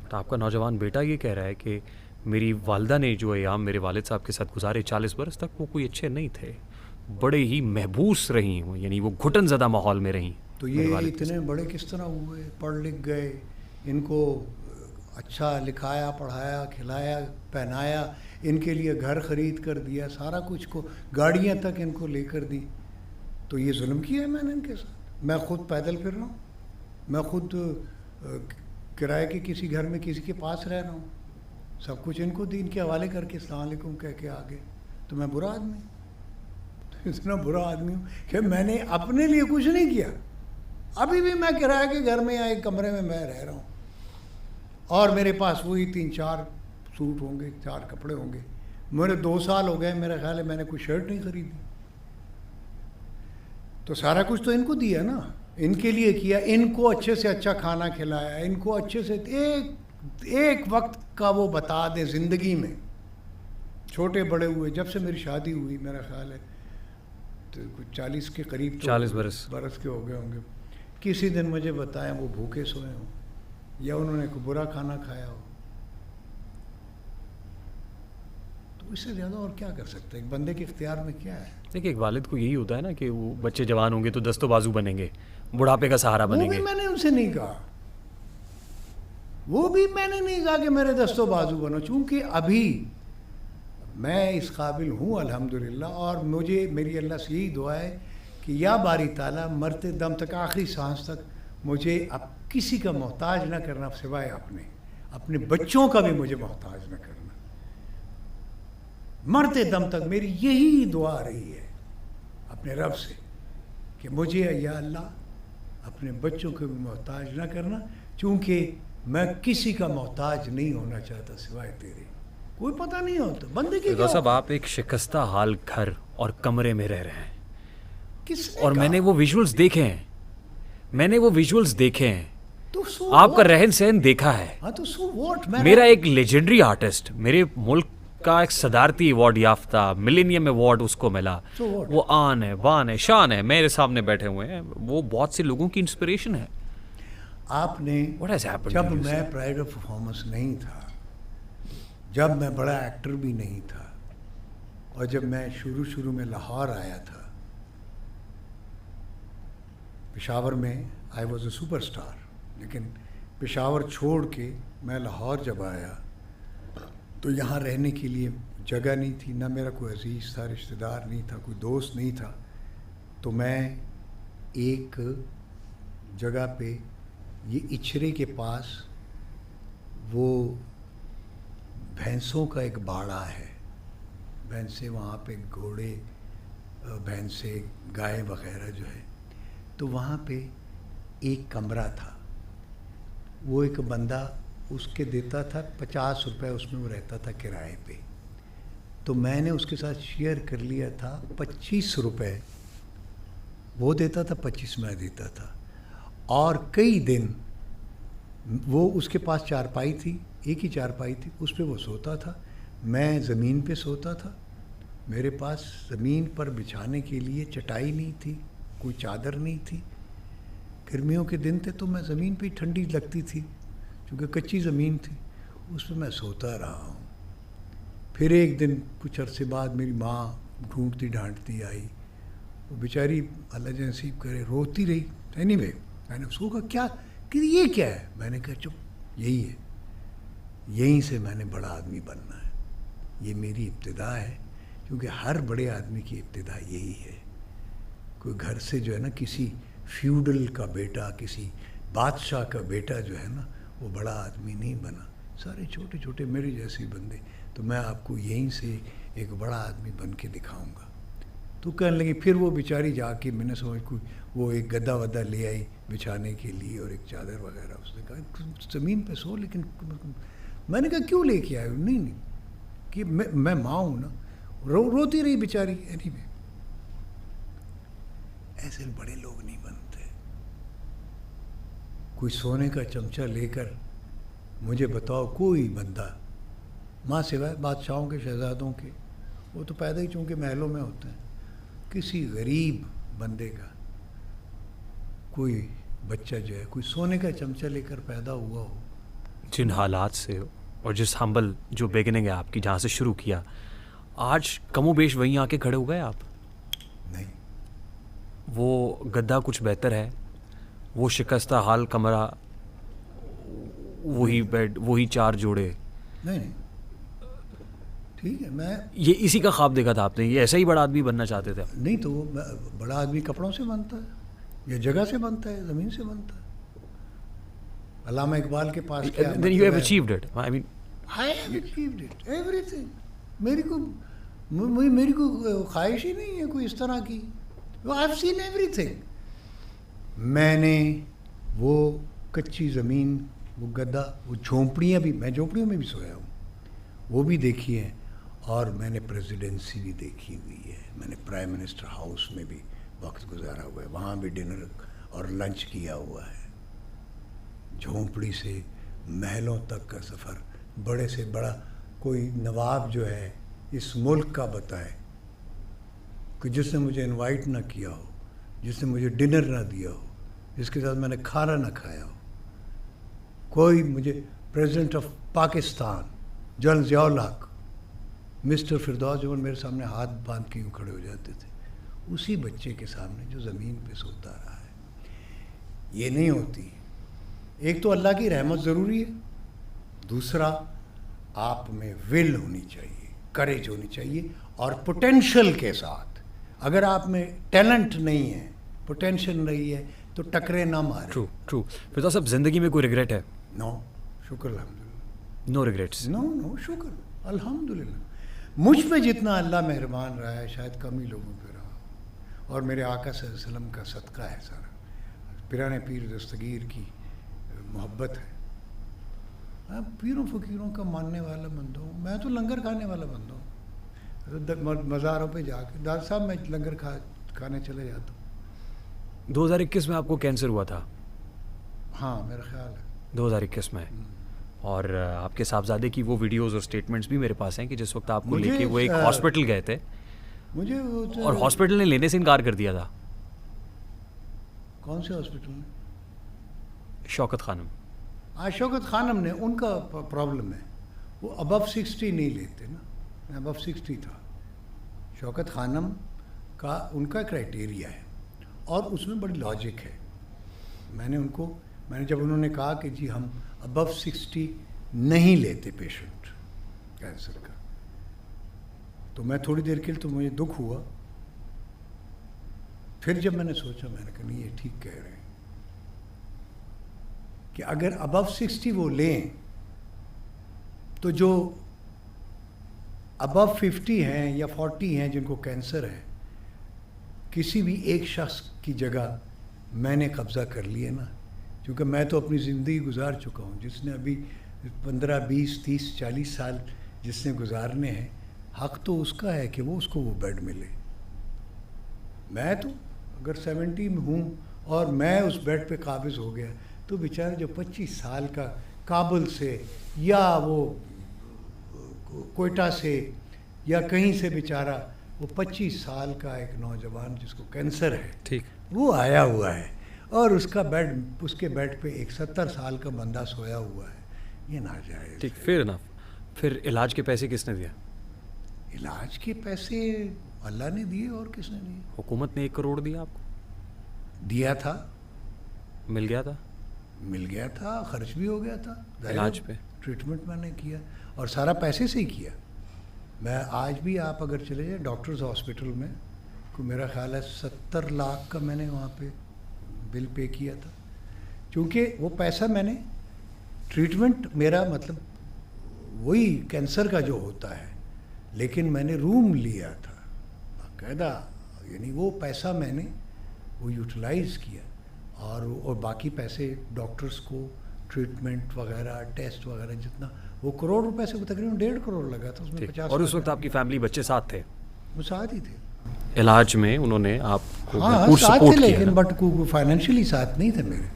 تو آپ کا نوجوان بیٹا یہ کہہ رہا ہے کہ میری والدہ نے جو ایام میرے والد صاحب کے ساتھ گزارے 40 برس تک وہ کوئی اچھے نہیں تھے، بڑے ہی محبوس رہی ہوں، یعنی وہ گھٹن زدہ ماحول میں رہیں تو میرے یہ والد کے اتنے بڑے کس طرح ہوئے؟ پڑھ لکھ گئے، ان کو اچھا لکھایا پڑھایا کھلایا پہنایا، ان کے لیے گھر خرید کر دیا، سارا کچھ کو گاڑیاں تک ان کو لے کر دی، تو یہ ظلم کیا ہے میں نے ان کے ساتھ؟ میں خود پیدل پھر رہا ہوں، میں خود کرائے کے کسی گھر میں کسی کے پاس رہ رہا ہوں، سب کچھ ان کو دین کے حوالے کر کے السلام علیکم کہہ کے آگے، تو میں برا آدمی ہوں؟ اتنا برا آدمی ہوں کہ میں نے اپنے لیے کچھ نہیں کیا؟ ابھی بھی میں کرائے کے گھر میں یا ایک کمرے میں رہ رہا ہوں، اور میرے پاس وہی 3-4 سوٹ ہوں گے، 4 کپڑے ہوں گے، میرے 2 سال ہو گئے میرا خیال ہے میں نے کوئی شرٹ نہیں خریدی، تو سارا کچھ تو ان کو دیا نا، ان کے لیے کیا، ان کو اچھے سے اچھا کھانا کھلایا، ان کو اچھے سے ایک وقت کا وہ بتا دیں زندگی میں، چھوٹے بڑے ہوئے، جب سے میری شادی ہوئی میرا خیال ہے تو کچھ 40 کے قریب تو 40 برس کے ہو گئے ہوں گے، کسی دن مجھے بتائیں وہ بھوکے سوئے ہوں یا انہوں نے کوئی برا کھانا کھایا ہو، تو اس سے زیادہ اور کیا کر سکتے ہیں؟ ایک بندے کے اختیار میں کیا ہے؟ دیکھیں ایک والد کو یہی ہوتا ہے نا کہ وہ بچے جوان ہوں گے تو دست و بازو بنیں گے، بڑھاپے کا سہارا بنیں وہ گے. بھی میں نے ان سے نہیں کہا، وہ بھی میں نے نہیں کہا کہ میرے دست و بازو بنو، چونکہ ابھی میں اس قابل ہوں الحمدللہ، اور مجھے میری اللہ سے یہی دعا ہے کہ یا باری تعالیٰ مرتے دم تک آخری سانس تک مجھے اب کسی کا محتاج نہ کرنا سوائے اپنے بچوں کا بھی مجھے محتاج نہ کرنا، مرتے دم تک میری یہی دعا رہی ہے اپنے رب سے کہ مجھے یا اللہ اپنے بچوں کو بھی محتاج نہ کرنا، چونکہ میں کسی کا محتاج نہیں ہونا چاہتا سوائے تیرے، کوئی پتہ نہیں ہوتا بندے کی کیا صاحب آپ ایک شکستہ حال گھر اور کمرے میں رہ رہے ہیں، کس نے اور میں نے وہ ویژولز دیکھے ہیں، تو سو آپ کا رہن سہن دیکھا ہے. ہاں تو سو واٹ، میرا ایک لیجنڈری آرٹسٹ، میرے ملک کا ایک صدارتی ایوارڈ یافتہ ملینیم ایوارڈ اس کو ملا، وہ آن ہے بان ہے شان ہے، میرے سامنے بیٹھے ہوئے ہیں، وہ بہت سے لوگوں کی انسپریشن ہے. آپ نے جب میں پرائڈ آف پرفارمنس نہیں تھا، جب میں بڑا ایکٹر بھی نہیں تھا، اور جب میں شروع میں لاہور آیا تھا، پشاور میں I was a super star, لیکن پشاور چھوڑ کے میں لاہور جب آیا تو یہاں رہنے کے لیے جگہ نہیں تھی، نہ میرا کوئی عزیز تھا، رشتہ دار نہیں تھا، کوئی دوست نہیں تھا، تو میں ایک جگہ پہ یہ اچھرے کے پاس وہ بھینسوں کا ایک باڑہ ہے، بھینسیں وہاں پہ گھوڑے بھینسیں گائے وغیرہ جو ہے، تو وہاں پہ ایک کمرہ تھا، وہ ایک بندہ اس کے دیتا تھا 50 روپے، اس میں وہ رہتا تھا کرائے پہ، تو میں نے اس کے ساتھ شیئر کر لیا تھا 25 روپے، وہ دیتا تھا 25 میں دیتا تھا، اور کئی دن وہ اس کے پاس چارپائی تھی، ایک ہی چارپائی تھی، اس پہ وہ سوتا تھا، میں زمین پہ سوتا تھا، میرے پاس زمین پر بچھانے کے لیے چٹائی نہیں تھی، کوئی چادر نہیں تھی، گرمیوں کے دن تھے تو میں زمین پہ ٹھنڈی لگتی تھی چونکہ کچی زمین تھی، اس پہ میں سوتا رہا ہوں. پھر ایک دن کچھ عرصے بعد میری ماں ڈھونڈتی ڈھانٹتی آئی، وہ بیچاری اللہ جی نصیب کرے روتی رہی. اینی وے میں نے اس کو کہا کیا کہ یہ کیا ہے؟ میں نے کہا چپ، یہی ہے، یہیں سے میں نے بڑا آدمی بننا ہے، یہ میری ابتدا ہے، کیونکہ ہر بڑے آدمی کی ابتدا یہی ہے. کوئی گھر سے جو ہے نا کسی فیوڈل کا بیٹا، کسی بادشاہ کا بیٹا جو ہے نا وہ بڑا آدمی نہیں بنا، سارے چھوٹے چھوٹے میرے جیسے بندے. تو میں آپ کو یہیں سے ایک بڑا آدمی بن کے دکھاؤں گا. تو کہنے لگی، پھر وہ بیچاری جا کے میں نے سمجھ کوئی وہ ایک گدا ودا لے آئی بچھانے کے لیے اور ایک چادر وغیرہ، اس نے کہا زمین پہ سو، لیکن میں نے کہا کیوں لے کے آئے؟ نہیں کہ میں ماں ہوں نا، روتی رہی بیچاری. اینی وے ایسے بڑے لوگ نہیں بنتے. کوئی سونے کا چمچہ لے کر مجھے بتاؤ کوئی بندہ، ماں سوائے بادشاہوں کے شہزادوں کے، وہ تو پیدا ہی چونکہ محلوں میں ہوتے ہیں، کسی غریب بندے کا کوئی بچہ جو ہے کوئی سونے کا چمچہ لے کر پیدا ہوا ہو، جن حالات سے اور جس ہمبل جو بیگننگ ہے آپ کی جہاں سے شروع کیا, آج کم و بیش وہیں آ کے کھڑے ہو گئے آپ؟ نہیں, وہ گدا کچھ بہتر ہے, وہ شکستہ حال کمرہ, وہی بیڈ, وہی 4 جوڑے, نہیں, ٹھیک ہے. میں یہ اسی کا خواب دیکھا تھا آپ نے, یہ ایسا ہی بڑا آدمی بننا چاہتے تھے؟ نہیں تو وہ بڑا آدمی کپڑوں سے بنتا ہے یا جگہ سے بنتا ہے, زمین سے بنتا ہے. علامہ اقبال کے پاس کیا Then you have achieved it. I mean, I have achieved it, everything. میری کو خواہش ہی نہیں ہے کوئی اس طرح کی. I've seen everything. میں نے وہ کچی زمین, وہ گدا, وہ جھونپڑیاں بھی, میں جھونپڑیوں میں بھی سویا ہوں, وہ بھی دیکھی ہیں, اور میں نے پریزیڈنسی بھی دیکھی ہوئی ہے. میں نے پرائم منسٹر ہاؤس میں بھی وقت گزارا ہوا ہے, وہاں بھی ڈنر اور لنچ کیا ہوا ہے. جھونپڑی سے محلوں تک کا سفر, بڑے سے بڑا کوئی نواب جو ہے اس ملک کا بتائے کہ جس نے مجھے انوائٹ نہ کیا ہو, جس نے مجھے ڈنر نہ دیا ہو, جس کے ساتھ میں نے کھانا نہ کھایا ہو. کوئی مجھے president of Pakistan general Zia ul Haq, mister Firdous جمل میرے سامنے ہاتھ باندھ کے یوں کھڑے ہو جاتے تھے, اسی بچے کے سامنے جو زمین پہ سوتا رہا ہے. یہ نہیں ہوتی. ایک تو اللہ کی رحمت ضروری ہے, دوسرا آپ میں ول ہونی چاہیے, کریج ہونی چاہیے, اور پوٹینشل کے ساتھ. اگر آپ میں ٹیلنٹ نہیں ہے, پوٹینشل نہیں ہے, تو ٹکرے نہ مارے. ٹرو. فردوس صاحب, زندگی میں کوئی ریگریٹ ہے؟ نو, شکر الحمدللہ. نو ریگریٹس؟ نو شکر الحمدللہ. مجھ پہ جتنا اللہ مہربان رہا ہے شاید کم ہی لوگوں پہ رہا, اور میرے آقا صلی اللہ علیہ وسلم کا صدقہ ہے سارا. پیرانے پیر دستگیر کی محبت ہے. میں پیروں فقیروں کا ماننے والا بندہ ہوں. میں تو لنگر کھانے والا بندہ ہوں. مزاروں پہ جا کے دادا صاحب میں لنگر کھانے چلے جاتا ہوں. 2021 میں آپ کو کینسر ہوا تھا؟ ہاں میرا خیال ہے 2021 میں. اور آپ کے صاحبزادے کی وہ ویڈیوز اور سٹیٹمنٹس بھی میرے پاس ہیں کہ جس وقت آپ کو لے کے وہ ایک ہاسپٹل گئے تھے, مجھے اور ہاسپٹل نے لینے سے انکار کر دیا تھا. کون سے ہاسپٹل میں؟ شوکت خانم. شوکت خانم نے, ان کا پرابلم ہے, وہ ابو 60 نہیں لیتے نا. میں ابو 60 تھا. شوکت خانم کا ان کا کرائٹیریا ہے, اور اس میں بڑی لاجک ہے. میں نے جب انہوں نے کہا کہ جی ہم ابو 60 نہیں لیتے پیشنٹ کینسر کا, تو میں تھوڑی دیر کے لیے تو مجھے دکھ ہوا. پھر جب میں نے سوچا, میں نے کہا نہیں یہ ٹھیک کہہ رہے ہیں کہ اگر ابو 60 وہ لیں تو جو ابو 50 ہیں یا 40 ہیں جن کو کینسر ہے, کسی بھی ایک شخص کی جگہ میں نے قبضہ کر لیے نا. کیونکہ میں تو اپنی زندگی گزار چکا ہوں. جس نے ابھی 15 20 30 40 سال جس نے گزارنے ہیں, حق تو اس کا ہے کہ اس کو وہ بیڈ ملے. میں تو اگر 70 میں ہوں اور میں اس بیڈ پہ قابض ہو گیا, تو بیچارہ جو 25 سال کا کابل سے یا وہ کوئٹہ سے یا کہیں سے بیچارہ وہ 25 سال کا ایک نوجوان جس کو کینسر ہے, ٹھیک, وہ آیا ہوا ہے, اور اس کے بیڈ پہ ایک 70 سال کا بندہ سویا ہوا ہے. یہ ناجائز. ٹھیک, فیر انف. پھر علاج کے پیسے کس نے دیا؟ علاج کے پیسے اللہ نے دیے, اور کس نے دیے؟ حکومت نے 1 کروڑ دیا آپ کو؟ دیا تھا. مل گیا تھا؟ مل گیا تھا, خرچ بھی ہو گیا تھا علاج پہ. ٹریٹمنٹ میں نے کیا, اور سارا پیسے سے ہی کیا. میں آج بھی آپ اگر چلے جائیں ڈاکٹرز ہاسپٹل میں, کو میرا خیال ہے 70 لاکھ کا میں نے وہاں پہ بل پے کیا تھا. کیونکہ وہ پیسہ میں نے ٹریٹمنٹ, میرا مطلب وہی کینسر کا جو ہوتا ہے, لیکن میں نے روم لیا تھا باقاعدہ. یعنی وہ پیسہ میں نے وہ یوٹیلائز کیا, اور باقی پیسے ڈاکٹرز کو ٹریٹمنٹ وغیرہ ٹیسٹ وغیرہ جتنا, وہ کروڑ روپے سے تقریباً 1.5 کروڑ لگا تھا. اس میں 50. اور اس وقت آپ کی فیملی بچے ساتھ تھے؟ وہ ساتھ ہی تھے. علاج میں انہوں نے آپ کو ہاں ساتھ تھے, لیکن بٹ فائنینشلی ساتھ نہیں تھے میرے.